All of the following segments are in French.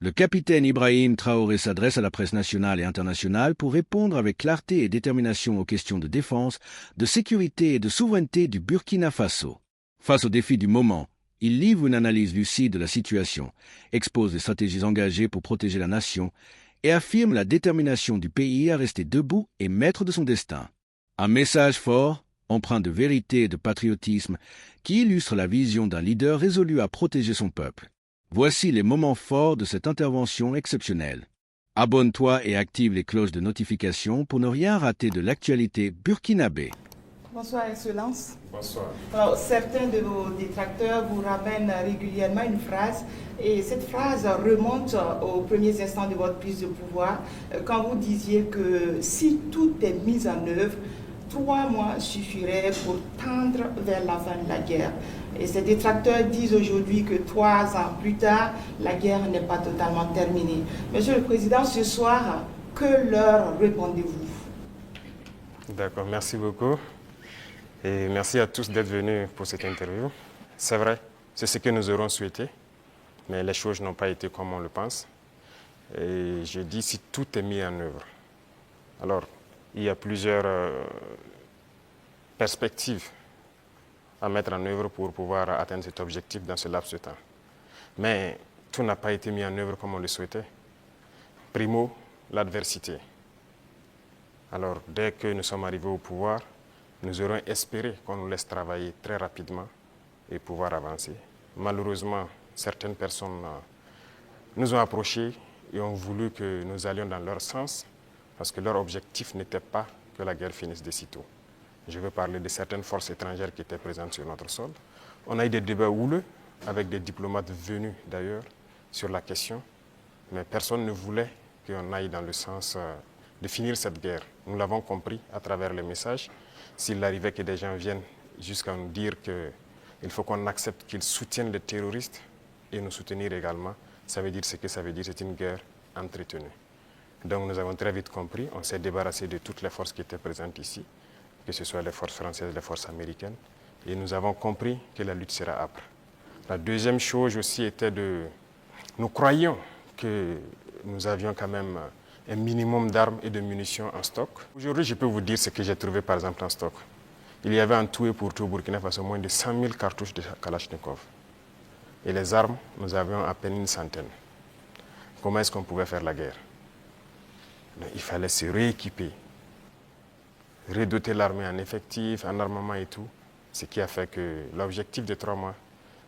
Le capitaine Ibrahim Traoré s'adresse à la presse nationale et internationale pour répondre avec clarté et détermination aux questions de défense, de sécurité et de souveraineté du Burkina Faso. Face aux défis du moment, il livre une analyse lucide de la situation, expose les stratégies engagées pour protéger la nation et affirme la détermination du pays à rester debout et maître de son destin. Un message fort, empreint de vérité et de patriotisme, qui illustre la vision d'un leader résolu à protéger son peuple. Voici les moments forts de cette intervention exceptionnelle. Abonne-toi et active les cloches de notification pour ne rien rater de l'actualité burkinabé. Bonsoir, Excellence. Bonsoir. Alors, certains de vos détracteurs vous ramènent régulièrement une phrase, et cette phrase remonte aux premiers instants de votre prise de pouvoir, quand vous disiez que si tout est mis en œuvre, 3 mois suffiraient pour tendre vers la fin de la guerre. Et ces détracteurs disent aujourd'hui que 3 ans plus tard, la guerre n'est pas totalement terminée. Monsieur le Président, ce soir, que leur répondez-vous? D'accord, merci beaucoup. Et merci à tous d'être venus pour cette interview. C'est vrai, c'est ce que nous aurons souhaité, mais les choses n'ont pas été comme on le pense. Et je dis si tout est mis en œuvre. Alors, il y a plusieurs perspectives à mettre en œuvre pour pouvoir atteindre cet objectif dans ce laps de temps. Mais tout n'a pas été mis en œuvre comme on le souhaitait. Primo, l'adversité. Alors, dès que nous sommes arrivés au pouvoir, nous aurions espéré qu'on nous laisse travailler très rapidement et pouvoir avancer. Malheureusement, certaines personnes nous ont approchés et ont voulu que nous allions dans leur sens parce que leur objectif n'était pas que la guerre finisse de sitôt. Je veux parler de certaines forces étrangères qui étaient présentes sur notre sol. On a eu des débats houleux avec des diplomates venus d'ailleurs sur la question, mais personne ne voulait qu'on aille dans le sens de finir cette guerre. Nous l'avons compris à travers les messages. S'il arrivait que des gens viennent jusqu'à nous dire qu'il faut qu'on accepte qu'ils soutiennent les terroristes et nous soutenir également, ça veut dire ce que ça veut dire, c'est une guerre entretenue. Donc nous avons très vite compris, on s'est débarrassé de toutes les forces qui étaient présentes ici, que ce soit les forces françaises, les forces américaines, et nous avons compris que la lutte sera âpre. La deuxième chose aussi était nous croyions que nous avions quand même un minimum d'armes et de munitions en stock. Aujourd'hui, je peux vous dire ce que j'ai trouvé par exemple en stock. Il y avait en tout et pour tout au Burkina Faso moins de 100 000 cartouches de Kalachnikov. Et les armes, nous avions à peine une centaine. Comment est-ce qu'on pouvait faire la guerre? Donc, il fallait se rééquiper, redoter l'armée en effectifs, en armement et tout. Ce qui a fait que l'objectif de 3 mois,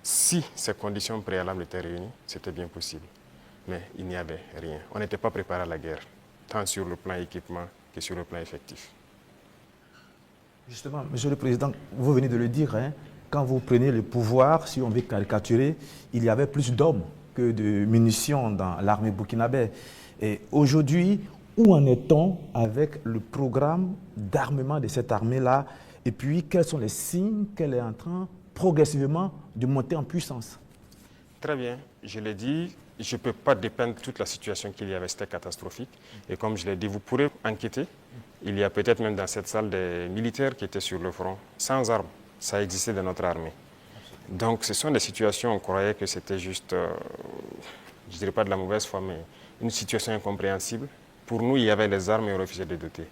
si ces conditions préalables étaient réunies, c'était bien possible. Mais il n'y avait rien. On n'était pas préparé à la guerre, tant sur le plan équipement que sur le plan effectif. Justement, Monsieur le Président, vous venez de le dire, hein, quand vous prenez le pouvoir, si on veut caricaturer, il y avait plus d'hommes que de munitions dans l'armée burkinabé. Et aujourd'hui, où en est-on avec le programme d'armement de cette armée-là? Et puis, quels sont les signes qu'elle est en train progressivement de monter en puissance? Très bien, je l'ai dit, je ne peux pas dépeindre toute la situation qu'il y avait, c'était catastrophique. Et comme je l'ai dit, vous pourrez enquêter. Il y a peut-être même dans cette salle des militaires qui étaient sur le front, sans armes. Ça existait dans notre armée. Donc ce sont des situations, on croyait que c'était juste, je ne dirais pas de la mauvaise foi, mais une situation incompréhensible. Pour nous, il y avait les armes et on refusait de les doter.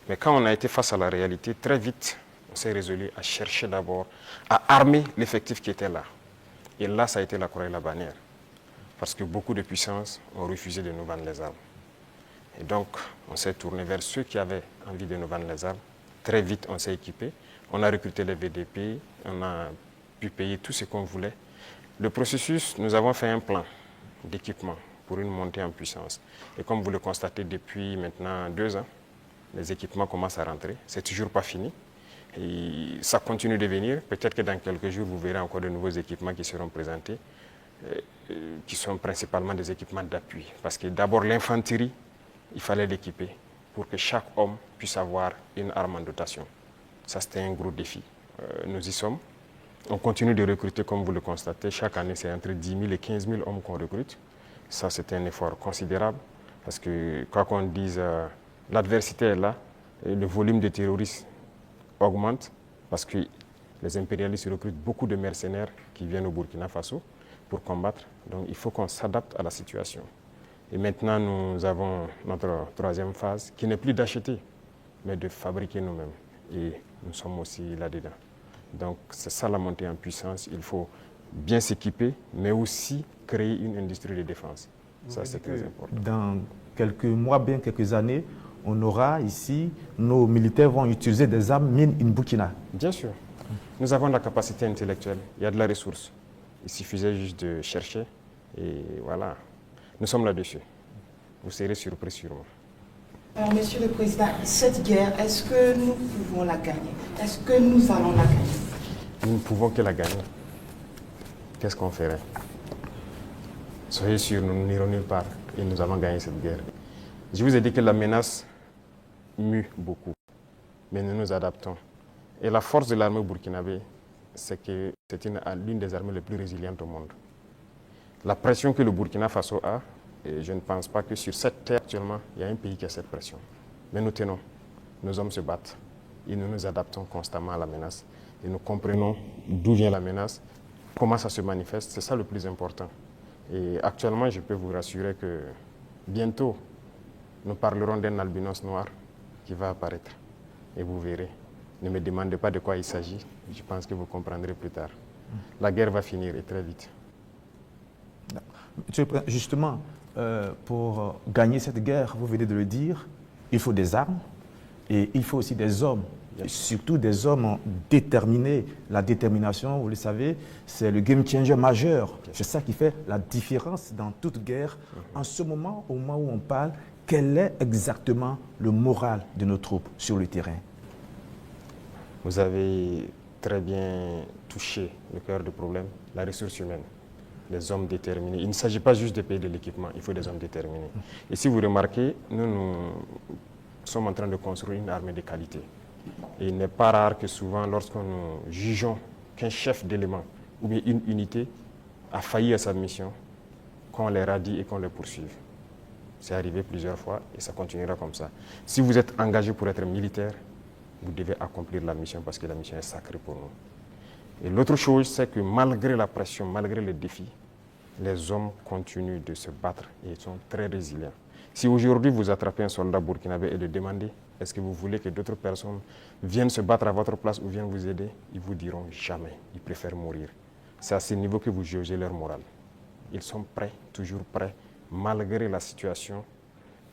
Mais quand on a été face à la réalité, très vite, on s'est résolu à chercher d'abord à armer l'effectif qui était là. Et là, ça a été la croix et la bannière. Parce que beaucoup de puissances ont refusé de nous vendre les armes. Et donc, on s'est tourné vers ceux qui avaient envie de nous vendre les armes. Très vite, on s'est équipé. On a recruté les VDP, on a pu payer tout ce qu'on voulait. Le processus, nous avons fait un plan d'équipement pour une montée en puissance. Et comme vous le constatez depuis maintenant 2 ans, les équipements commencent à rentrer. C'est toujours pas fini. Et ça continue de venir. Peut-être que dans quelques jours, vous verrez encore de nouveaux équipements qui seront présentés, qui sont principalement des équipements d'appui. Parce que d'abord, l'infanterie, il fallait l'équiper pour que chaque homme puisse avoir une arme en dotation. Ça, c'était un gros défi. Nous y sommes. On continue de recruter, comme vous le constatez. Chaque année, c'est entre 10 000 et 15 000 hommes qu'on recrute. Ça, c'est un effort considérable. Parce que, quoi qu'on dise, l'adversité est là. Et le volume de terroristes augmente. Parce que les impérialistes recrutent beaucoup de mercenaires qui viennent au Burkina Faso pour combattre. Donc, il faut qu'on s'adapte à la situation. Et maintenant, nous avons notre troisième phase qui n'est plus d'acheter, mais de fabriquer nous-mêmes. Et nous sommes aussi là-dedans. Donc, c'est ça la montée en puissance. Il faut bien s'équiper, mais aussi créer une industrie de défense. Ça, c'est très important. Dans quelques mois, bien quelques années, on aura ici, nos militaires vont utiliser des armes mine in Burkina. Bien sûr. Nous avons la capacité intellectuelle, il y a de la ressource. Il suffisait juste de chercher et voilà. Nous sommes là-dessus. Vous serez surpris sûrement. Alors, Monsieur le Président, cette guerre, est-ce que nous pouvons la gagner? Est-ce que nous allons la gagner? Nous ne pouvons que la gagner. Qu'est-ce qu'on ferait? Soyez sûrs, nous n'irons nulle part et nous allons gagner cette guerre. Je vous ai dit que la menace mue beaucoup, mais nous nous adaptons. Et la force de l'armée burkinabé, c'est que c'est l'une des armées les plus résilientes au monde. La pression que le Burkina Faso a, et je ne pense pas que sur cette terre actuellement, il y a un pays qui a cette pression. Mais nous tenons, nos hommes se battent et nous nous adaptons constamment à la menace. Et nous comprenons d'où vient la menace, comment ça se manifeste, c'est ça le plus important. Et actuellement, je peux vous rassurer que bientôt, nous parlerons d'un albinos noir qui va apparaître. Et vous verrez. Ne me demandez pas de quoi il s'agit, je pense que vous comprendrez plus tard. La guerre va finir et très vite. Justement, pour gagner cette guerre, vous venez de le dire, il faut des armes et il faut aussi des hommes. Et surtout des hommes déterminés. La détermination, vous le savez, c'est le game changer majeur. C'est ça qui fait la différence dans toute guerre. En ce moment, au moment où on parle, quel est exactement le moral de nos troupes sur le terrain? Vous avez très bien touché le cœur du problème, la ressource humaine, les hommes déterminés. Il ne s'agit pas juste de payer de l'équipement, il faut des hommes déterminés. Et si vous remarquez, nous sommes en train de construire une armée de qualité. Et il n'est pas rare que souvent, lorsque nous jugeons qu'un chef d'élément ou bien une unité a failli à sa mission, qu'on les radie et qu'on les poursuive. C'est arrivé plusieurs fois et ça continuera comme ça. Si vous êtes engagé pour être militaire, vous devez accomplir la mission parce que la mission est sacrée pour nous. Et l'autre chose, c'est que malgré la pression, malgré les défis, les hommes continuent de se battre et ils sont très résilients. Si aujourd'hui vous attrapez un soldat burkinabé et le demandez, est-ce que vous voulez que d'autres personnes viennent se battre à votre place ou viennent vous aider? Ils vous diront jamais, ils préfèrent mourir. C'est à ce niveau que vous jugez leur morale. Ils sont prêts, toujours prêts, malgré la situation.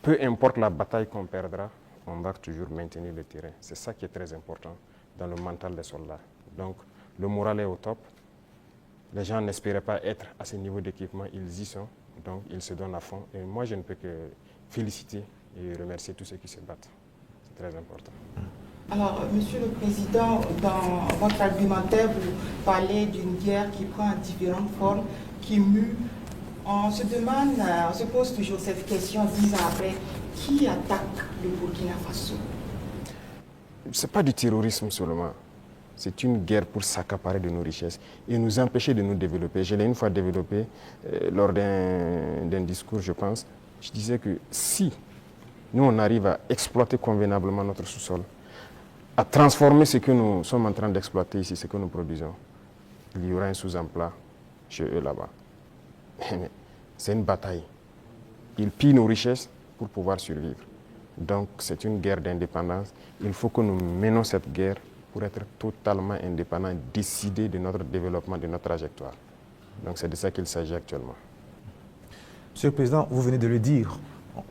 Peu importe la bataille qu'on perdra, on va toujours maintenir le terrain. C'est ça qui est très important dans le mental des soldats. Donc, le moral est au top. Les gens n'espéraient pas être à ce niveau d'équipement, ils y sont. Donc, ils se donnent à fond. Et moi, je ne peux que féliciter et remercier tous ceux qui se battent. C'est très important. Alors, Monsieur le Président, dans votre argumentaire, vous parlez d'une guerre qui prend différentes formes, qui mue. On se demande, on se pose toujours cette question 10 ans après, qui attaque le Burkina Faso? Ce n'est pas du terrorisme seulement. C'est une guerre pour s'accaparer de nos richesses et nous empêcher de nous développer. Je l'ai une fois développé lors d'un discours, je pense. Je disais que si nous, on arrive à exploiter convenablement notre sous-sol, à transformer ce que nous sommes en train d'exploiter ici, ce que nous produisons, il y aura un sous-emploi chez eux là-bas. C'est une bataille. Ils pillent nos richesses pour pouvoir survivre. Donc c'est une guerre d'indépendance. Il faut que nous menons cette guerre pour être totalement indépendants, décider de notre développement, de notre trajectoire. Donc c'est de ça qu'il s'agit actuellement. Monsieur le Président, vous venez de le dire,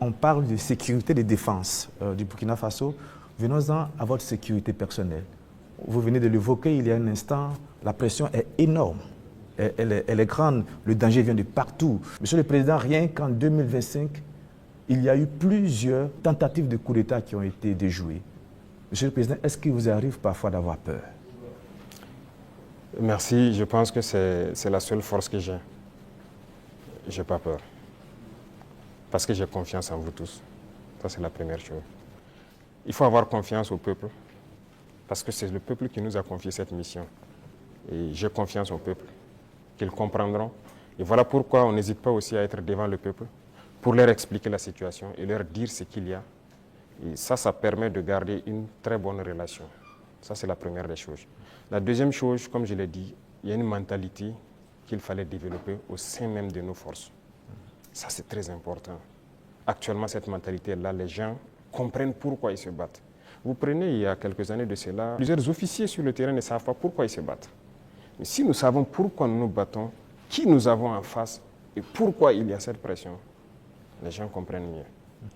on parle de sécurité et de défense du Burkina Faso. Venons-en à votre sécurité personnelle. Vous venez de l'évoquer il y a un instant, la pression est énorme. Elle est grande, le danger vient de partout. Monsieur le Président, rien qu'en 2025, il y a eu plusieurs tentatives de coup d'État qui ont été déjouées. Monsieur le Président, est-ce qu'il vous arrive parfois d'avoir peur? Merci, je pense que c'est la seule force que j'ai. Je n'ai pas peur. Parce que j'ai confiance en vous tous. Ça, c'est la première chose. Il faut avoir confiance au peuple, parce que c'est le peuple qui nous a confié cette mission. Et j'ai confiance au peuple, qu'ils comprendront. Et voilà pourquoi on n'hésite pas aussi à être devant le peuple, pour leur expliquer la situation et leur dire ce qu'il y a. Et ça permet de garder une très bonne relation. Ça, c'est la première des choses. La deuxième chose, comme je l'ai dit, il y a une mentalité qu'il fallait développer au sein même de nos forces. Ça, c'est très important. Actuellement, cette mentalité-là, les gens comprennent pourquoi ils se battent. Vous prenez, il y a quelques années de cela, plusieurs officiers sur le terrain ne savent pas pourquoi ils se battent. Mais si nous savons pourquoi nous nous battons, qui nous avons en face et pourquoi il y a cette pression, les gens comprennent mieux.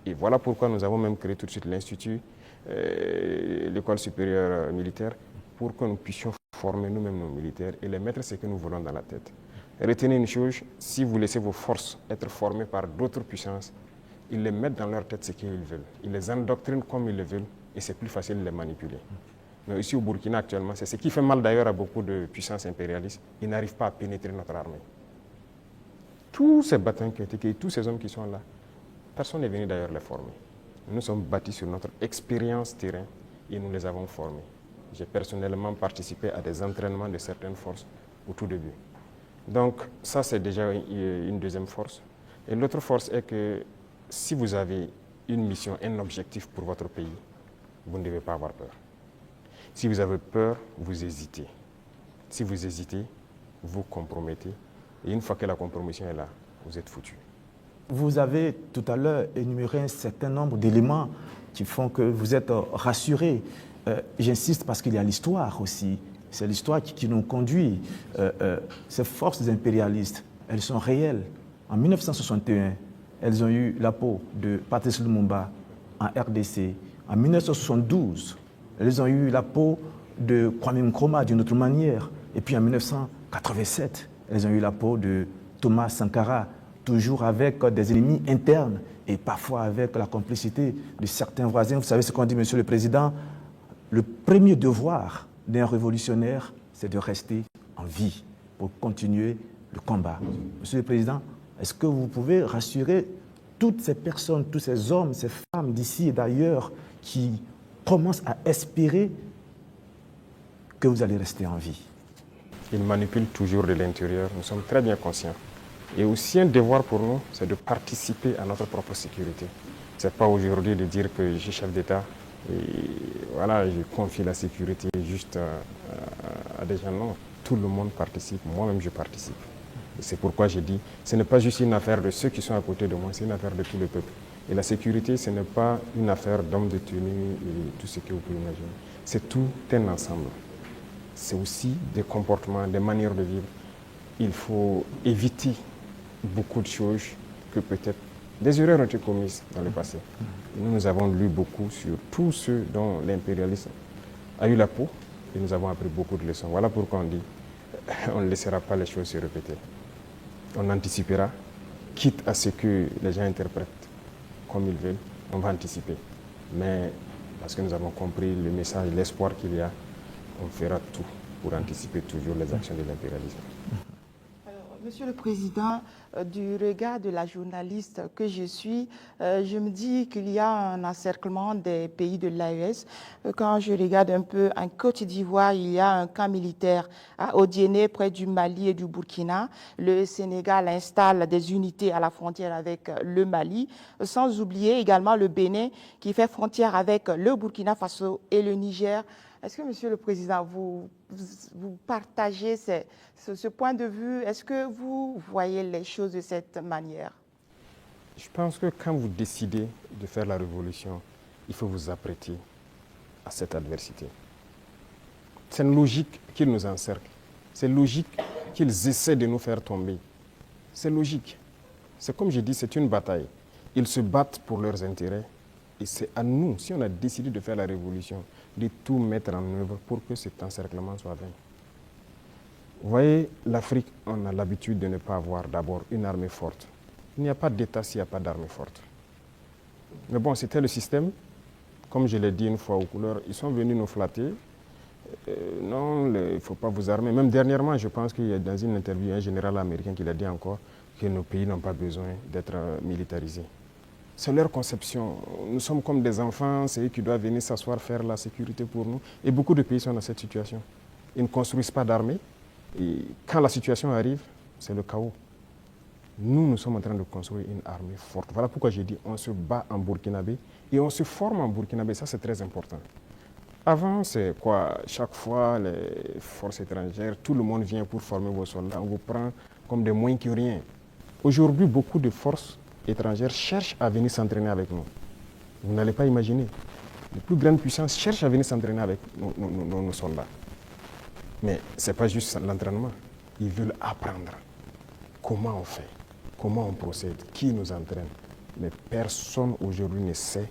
Et voilà pourquoi nous avons même créé tout de suite l'Institut, l'école supérieure militaire, pour que nous puissions former nous-mêmes nos militaires et les mettre ce que nous voulons dans la tête. Retenez une chose, si vous laissez vos forces être formées par d'autres puissances, ils les mettent dans leur tête ce qu'ils veulent. Ils les endoctrinent comme ils le veulent et c'est plus facile de les manipuler. Mais ici au Burkina actuellement, c'est ce qui fait mal d'ailleurs à beaucoup de puissances impérialistes. Ils n'arrivent pas à pénétrer notre armée. Tous ces bataillons qui ont été créés, tous ces hommes qui sont là, personne n'est venu d'ailleurs les former. Nous sommes bâtis sur notre expérience terrain et nous les avons formés. J'ai personnellement participé à des entraînements de certaines forces au tout début. Donc ça, c'est déjà une deuxième force. Et l'autre force est que si vous avez une mission, un objectif pour votre pays, vous ne devez pas avoir peur. Si vous avez peur, vous hésitez. Si vous hésitez, vous compromettez. Et une fois que la compromission est là, vous êtes foutu. Vous avez tout à l'heure énuméré un certain nombre d'éléments qui font que vous êtes rassuré. J'insiste parce qu'il y a l'histoire aussi. C'est l'histoire qui nous conduit. Ces forces impérialistes, elles sont réelles. En 1961, elles ont eu la peau de Patrice Lumumba en RDC. En 1972, elles ont eu la peau de Kwame Nkrumah d'une autre manière. Et puis en 1987, elles ont eu la peau de Thomas Sankara, toujours avec des ennemis internes et parfois avec la complicité de certains voisins. Vous savez ce qu'on dit, Monsieur le Président, le premier devoir d'un révolutionnaire, c'est de rester en vie pour continuer le combat. Monsieur le Président, est-ce que vous pouvez rassurer toutes ces personnes, tous ces hommes, ces femmes d'ici et d'ailleurs qui commencent à espérer que vous allez rester en vie? Ils manipulent toujours de l'intérieur, nous sommes très bien conscients. Et aussi un devoir pour nous, c'est de participer à notre propre sécurité. Ce n'est pas aujourd'hui de dire que je suis chef d'État et voilà, je confie la sécurité juste à des gens. Non, tout le monde participe, moi-même je participe. C'est pourquoi j'ai dit, ce n'est pas juste une affaire de ceux qui sont à côté de moi, c'est une affaire de tout le peuple. Et la sécurité, ce n'est pas une affaire d'hommes de tenue et tout ce que vous pouvez imaginer. C'est tout un ensemble. C'est aussi des comportements, des manières de vivre. Il faut éviter beaucoup de choses que peut-être des erreurs ont été commises dans le passé. Et nous avons lu beaucoup sur tous ceux dont l'impérialisme a eu la peau et nous avons appris beaucoup de leçons. Voilà pourquoi on dit on ne laissera pas les choses se répéter. On anticipera, quitte à ce que les gens interprètent comme ils veulent, on va anticiper. Mais parce que nous avons compris le message, l'espoir qu'il y a, on fera tout pour anticiper toujours les actions de l'impérialisme. Monsieur le Président, du regard de la journaliste que je suis, je me dis qu'il y a un encerclement des pays de l'AES. Quand je regarde un peu en Côte d'Ivoire, il y a un camp militaire à Odiéné, près du Mali et du Burkina. Le Sénégal installe des unités à la frontière avec le Mali, sans oublier également le Bénin qui fait frontière avec le Burkina Faso et le Niger. Est-ce que, Monsieur le Président, vous partagez ce point de vue? Est-ce que vous voyez les choses de cette manière? Je pense que quand vous décidez de faire la révolution, il faut vous apprêter à cette adversité. C'est logique qu'ils nous encerclent. C'est logique qu'ils essaient de nous faire tomber. C'est logique. C'est comme je dis, c'est une bataille. Ils se battent pour leurs intérêts. Et c'est à nous, si on a décidé de faire la révolution, de tout mettre en œuvre pour que cet encerclement soit vaincu. Vous voyez, l'Afrique, on a l'habitude de ne pas avoir d'abord une armée forte. Il n'y a pas d'État s'il n'y a pas d'armée forte. Mais bon, c'était le système. Comme je l'ai dit une fois aux couleurs, ils sont venus nous flatter. Non, il ne faut pas vous armer. Même dernièrement, je pense qu'il y a dans une interview un général américain qui l'a dit encore que nos pays n'ont pas besoin d'être militarisés. C'est leur conception. Nous sommes comme des enfants, c'est eux qui doivent venir s'asseoir, faire la sécurité pour nous. Et beaucoup de pays sont dans cette situation. Ils ne construisent pas d'armée. Et quand la situation arrive, c'est le chaos. Nous sommes en train de construire une armée forte. Voilà pourquoi j'ai dit on se bat en burkinabé et on se forme en burkinabé. Ça, c'est très important. Avant, c'est quoi? Chaque fois, les forces étrangères, tout le monde vient pour former vos soldats. On vous prend comme des moins que rien. Aujourd'hui, beaucoup de forces étrangères cherchent à venir s'entraîner avec nous. Vous n'allez pas imaginer. Les plus grandes puissances cherchent à venir s'entraîner avec nos soldats. Mais ce n'est pas juste l'entraînement. Ils veulent apprendre comment on fait, comment on procède, qui nous entraîne. Mais personne aujourd'hui ne sait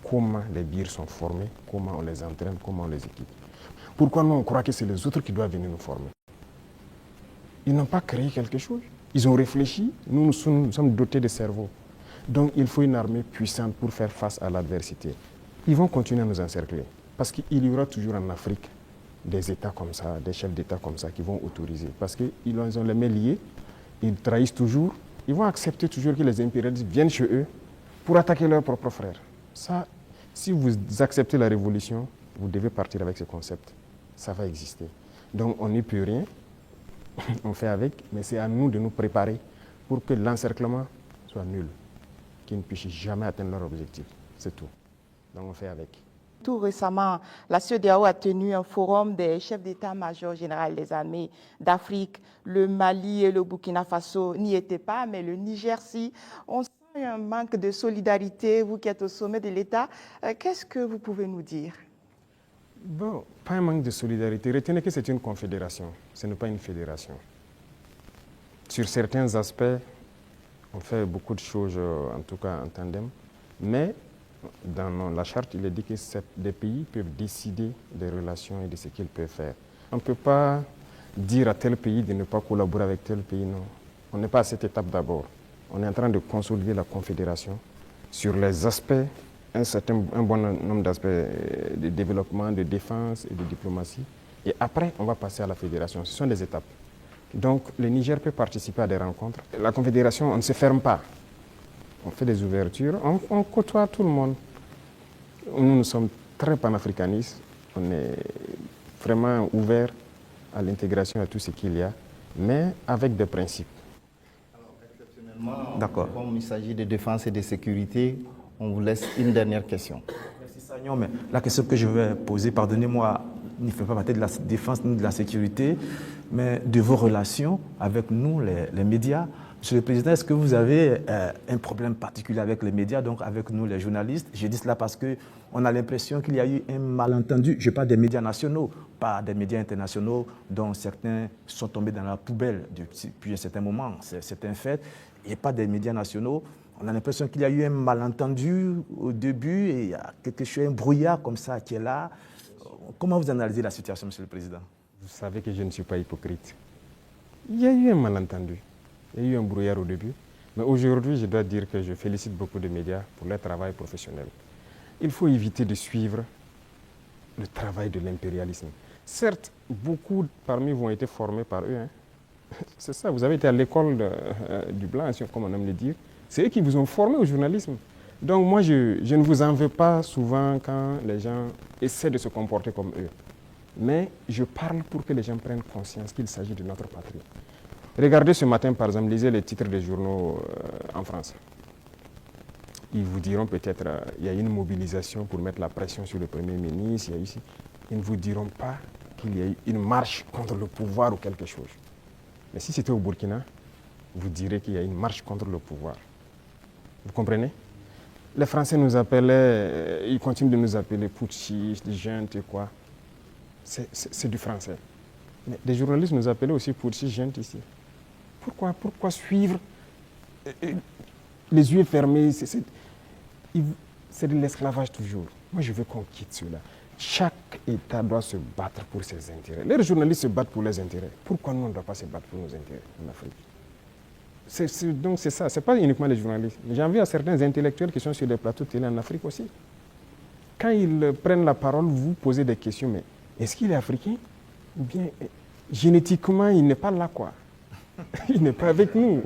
comment les birs sont formés, comment on les entraîne, comment on les équipe. Pourquoi nous on croit que c'est les autres qui doivent venir nous former? Ils n'ont pas créé quelque chose. Ils ont réfléchi, nous sommes dotés de cerveau. Donc il faut une armée puissante pour faire face à l'adversité. Ils vont continuer à nous encercler. Parce qu'il y aura toujours en Afrique des États comme ça, des chefs d'État comme ça qui vont autoriser. Parce qu'ils ont les mains liées, ils trahissent toujours, ils vont accepter toujours que les impérialistes viennent chez eux pour attaquer leurs propres frères. Ça, si vous acceptez la révolution, vous devez partir avec ce concept. Ça va exister. Donc on n'y peut rien, on fait avec, mais c'est à nous de nous préparer pour que l'encerclement soit nul, qu'ils ne puissent jamais atteindre leur objectif. C'est tout. Donc on fait avec. Tout récemment, la CEDEAO a tenu un forum des chefs d'état-major général des armées d'Afrique. Le Mali et le Burkina Faso n'y étaient pas, mais le Niger, si. On sent un manque de solidarité, vous qui êtes au sommet de l'État. Qu'est-ce que vous pouvez nous dire? Bon, pas un manque de solidarité. Retenez que c'est une confédération, ce n'est pas une fédération. Sur certains aspects, on fait beaucoup de choses, en tout cas en tandem, mais dans la charte, il est dit que des pays peuvent décider des relations et de ce qu'ils peuvent faire. On ne peut pas dire à tel pays de ne pas collaborer avec tel pays, non. On n'est pas à cette étape d'abord. On est en train de consolider la confédération sur les aspects, un bon nombre d'aspects de développement, de défense et de diplomatie. Et après, on va passer à la fédération. Ce sont des étapes. Donc, le Niger peut participer à des rencontres. La confédération, on ne se ferme pas. On fait des ouvertures, on côtoie tout le monde. Nous sommes très panafricanistes, on est vraiment ouverts à l'intégration, à tout ce qu'il y a, mais avec des principes. Alors, exceptionnellement, d'accord. Comme il s'agit de défense et de sécurité, on vous laisse une dernière question. Merci Sagnon, mais la question que je vais poser, pardonnez-moi, ne fait pas partie de la défense ni de la sécurité, mais de vos relations avec nous, les médias. Monsieur le Président, est-ce que vous avez un problème particulier avec les médias, donc avec nous les journalistes? Je dis cela parce qu'on a l'impression qu'il y a eu un malentendu. Je parle des médias nationaux, pas des médias internationaux dont certains sont tombés dans la poubelle depuis un certain moment. C'est un fait. Et pas des médias nationaux. On a l'impression qu'il y a eu un malentendu au début et il y a quelque chose, un brouillard comme ça qui est là. Comment vous analysez la situation, Monsieur le Président? Vous savez que je ne suis pas hypocrite. Il y a eu un malentendu. Il y a eu un brouillard au début, mais aujourd'hui, je dois dire que je félicite beaucoup de médias pour leur travail professionnel. Il faut éviter de suivre le travail de l'impérialisme. Certes, beaucoup parmi vous ont été formés par eux. C'est ça, vous avez été à l'école du blanc, comme on aime le dire. C'est eux qui vous ont formé au journalisme. Donc moi, je ne vous en veux pas souvent quand les gens essaient de se comporter comme eux. Mais je parle pour que les gens prennent conscience qu'il s'agit de notre patrie. Regardez ce matin, par exemple, lisez les titres des journaux en France. Ils vous diront peut-être qu'il y a une mobilisation pour mettre la pression sur le Premier ministre. Ils ne vous diront pas qu'il y a eu une marche contre le pouvoir ou quelque chose. Mais si c'était au Burkina, vous direz qu'il y a une marche contre le pouvoir. Vous comprenez? Les Français nous appelaient, ils continuent de nous appeler putschistes, des jeunes et quoi. C'est du français. Mais des journalistes nous appelaient aussi putschistes, jeunes ici. Pourquoi suivre les yeux fermés? C'est de l'esclavage toujours. Moi, je veux qu'on quitte cela. Chaque État doit se battre pour ses intérêts. Les journalistes se battent pour leurs intérêts. Pourquoi nous, on ne doit pas se battre pour nos intérêts en Afrique? Donc c'est ça, ce n'est pas uniquement les journalistes. J'en viens à certains intellectuels qui sont sur des plateaux de télé en Afrique aussi. Quand ils prennent la parole, vous posez des questions, mais est-ce qu'il est africain? Ou bien génétiquement, il n'est pas là, quoi. Il n'est pas avec nous.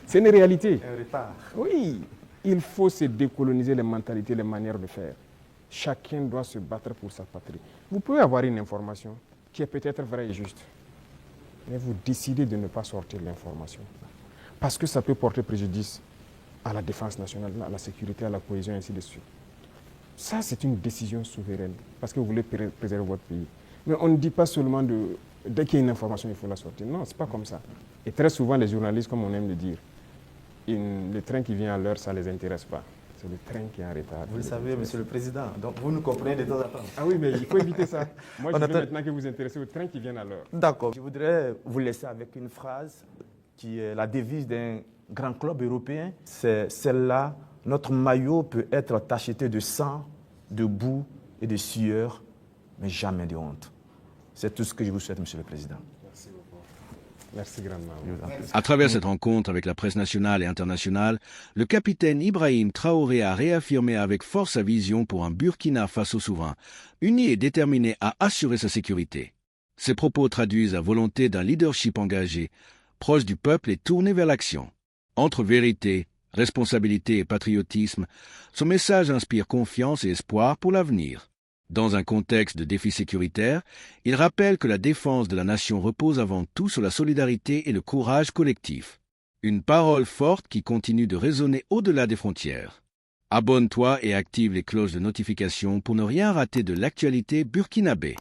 C'est une réalité. Un retard. Oui, il faut se décoloniser les mentalités, les manières de faire. Chacun doit se battre pour sa patrie. Vous pouvez avoir une information qui est peut-être vraie et juste, mais vous décidez de ne pas sortir l'information. Parce que ça peut porter préjudice à la défense nationale, à la sécurité, à la cohésion, et ainsi de suite. Ça, c'est une décision souveraine, parce que vous voulez préserver votre pays. Mais on ne dit pas seulement dès qu'il y a une information, il faut la sortir. Non, ce n'est pas comme ça. Et très souvent, les journalistes, comme on aime le dire, le train qui vient à l'heure, ça ne les intéresse pas. C'est le train qui est en retard. Vous le savez, Monsieur le Président, donc vous nous comprenez de temps en temps. Ah oui, mais il faut éviter ça. Moi, je veux maintenant que vous vous intéressez au train qui vient à l'heure. D'accord. Je voudrais vous laisser avec une phrase qui est la devise d'un grand club européen. C'est celle-là: notre maillot peut être tacheté de sang, de boue et de sueur, mais jamais de honte. C'est tout ce que je vous souhaite, Monsieur le Président. Merci beaucoup. Merci grandement. À travers cette rencontre avec la presse nationale et internationale, le capitaine Ibrahim Traoré a réaffirmé avec force sa vision pour un Burkina Faso souverain, uni et déterminé à assurer sa sécurité. Ses propos traduisent la volonté d'un leadership engagé, proche du peuple et tourné vers l'action. Entre vérité, responsabilité et patriotisme, son message inspire confiance et espoir pour l'avenir. Dans un contexte de défi sécuritaire, il rappelle que la défense de la nation repose avant tout sur la solidarité et le courage collectif. Une parole forte qui continue de résonner au-delà des frontières. Abonne-toi et active les cloches de notification pour ne rien rater de l'actualité burkinabé.